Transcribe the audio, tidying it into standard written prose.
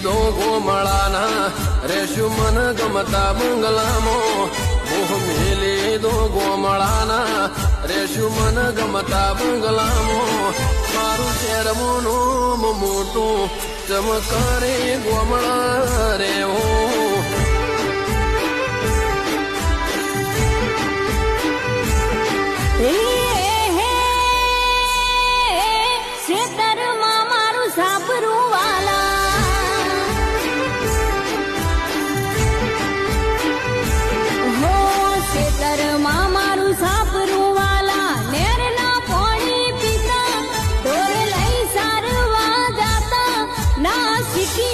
લીધો ગોમળાના રેશું મન ગમતા બંગલામાં મોહ મેલી લીધો ગોમળાના રેશું મન ગમતા બંગલામાં મારું શેરમોનું મોટું ચમકારે ગોમળા રે હો ખેતરમાં મારું સાપરું વાલા હો ખેતરમાં મારું સાપરું વાલા નેરના પાણી પીતા ઢોર લઈ સારવા જાતા ના શીખી